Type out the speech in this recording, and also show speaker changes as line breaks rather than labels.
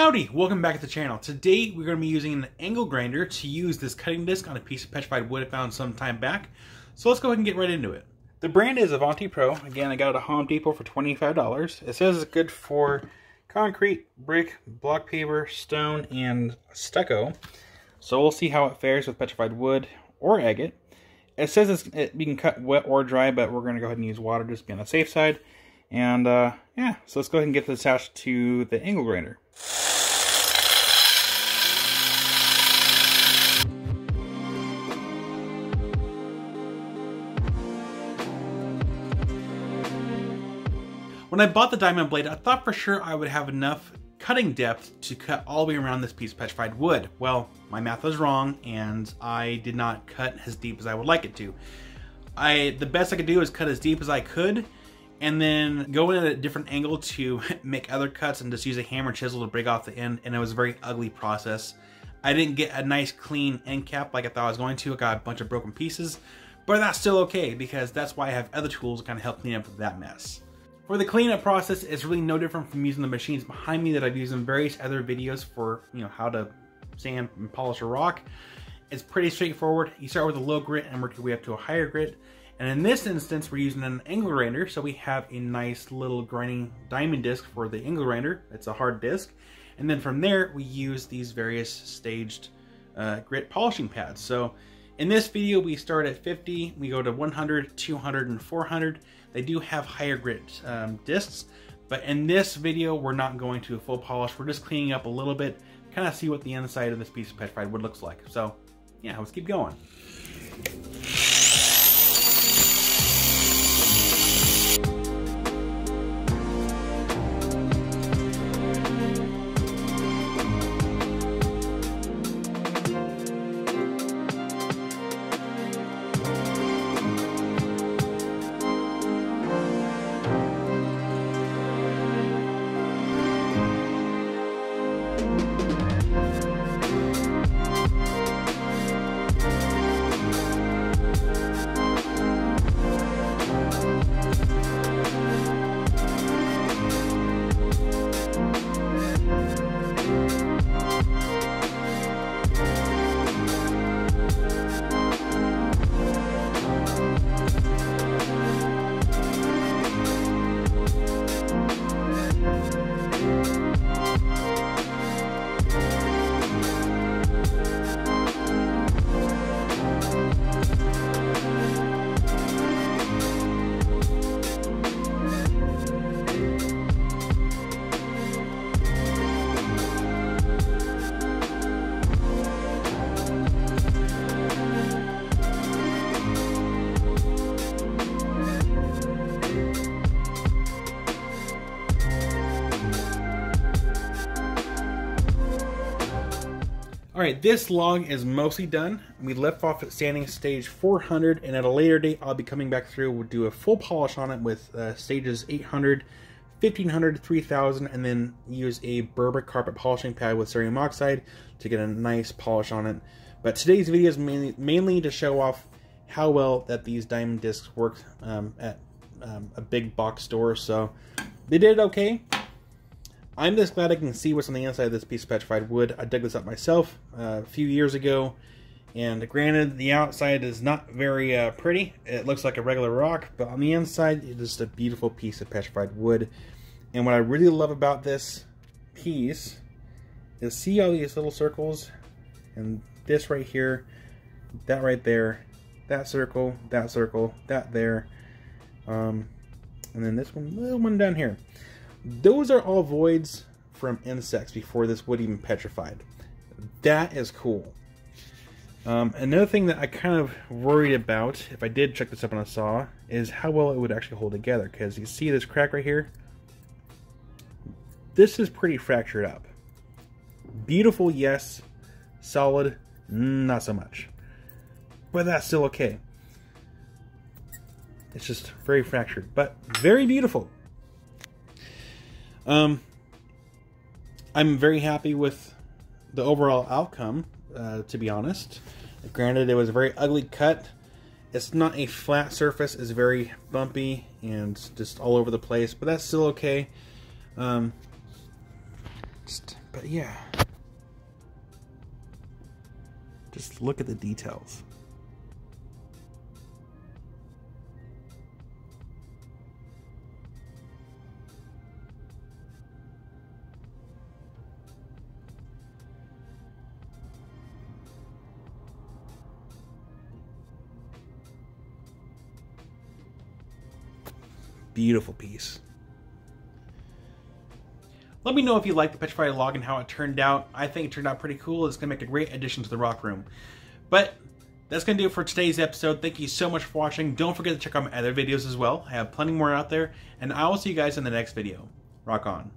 Howdy, welcome back to the channel. Today we're going to be using an angle grinder to use this cutting disc on a piece of petrified wood I found some time back. So let's go ahead and get right into it. The brand is Avanti Pro. Again, I got it at Home Depot for $25. It says it's good for concrete, brick, block paver, stone, and stucco. So we'll see how it fares with petrified wood or agate. It says you can cut wet or dry, but we're going to go ahead and use water just to be on the safe side. And yeah, so let's go ahead and get this attached to the angle grinder. When I bought the diamond blade, I thought for sure I would have enough cutting depth to cut all the way around this piece of petrified wood. Well, my math was wrong, and I did not cut as deep as I would like it to. The best I could do is cut as deep as I could, and then go in at a different angle to make other cuts and just use a hammer and chisel to break off the end, and it was a very ugly process. I didn't get a nice clean end cap like I thought I was going to. I got a bunch of broken pieces, but that's still okay because that's why I have other tools to kind of help clean up that mess. For the cleanup process, it's really no different from using the machines behind me that I've used in various other videos for, how to sand and polish a rock. It's pretty straightforward. You start with a low grit and work your way up to a higher grit. And in this instance, we're using an angle grinder, so we have a nice little grinding diamond disc for the angle grinder. It's a hard disc. And then from there, we use these various staged grit polishing pads. So in this video, we start at 50, we go to 100, 200, and 400. They do have higher grit discs, but in this video, we're not going to a full polish. We're just cleaning up a little bit, kind of see what the inside of this piece of petrified wood looks like. So yeah, let's keep going. Alright, this log is mostly done. We left off at sanding stage 400, and at a later date I'll be coming back through. We'll do a full polish on it with stages 800, 1500, 3000, and then use a Berber carpet polishing pad with cerium oxide to get a nice polish on it. But today's video is mainly to show off how well that these diamond discs work at a big box store. So they did okay. I'm just glad I can see what's on the inside of this piece of petrified wood. I dug this up myself a few years ago, and granted, the outside is not very pretty. It looks like a regular rock, but on the inside, it is a beautiful piece of petrified wood. And what I really love about this piece is see all these little circles, and this right here, that right there, that circle, that there, and then this one, little one down here. Those are all voids from insects before this wood even petrified. That is cool. Another thing that I kind of worried about, if I did check this up on a saw, is how well it would actually hold together. Because you see this crack right here? This is pretty fractured up. Beautiful, yes. Solid, not so much. But that's still okay. It's just very fractured, but very beautiful. I'm very happy with the overall outcome, to be honest. Granted, it was a very ugly cut. It's not a flat surface. It's very bumpy and just all over the place, but that's still okay. Just But yeah, just look at the details. Beautiful piece. Let me know if you like the petrified log and how it turned out. I think it turned out pretty cool. It's going to make a great addition to the rock room. But that's going to do it for today's episode. Thank you so much for watching. Don't forget to check out my other videos as well. I have plenty more out there. And I will see you guys in the next video. Rock on.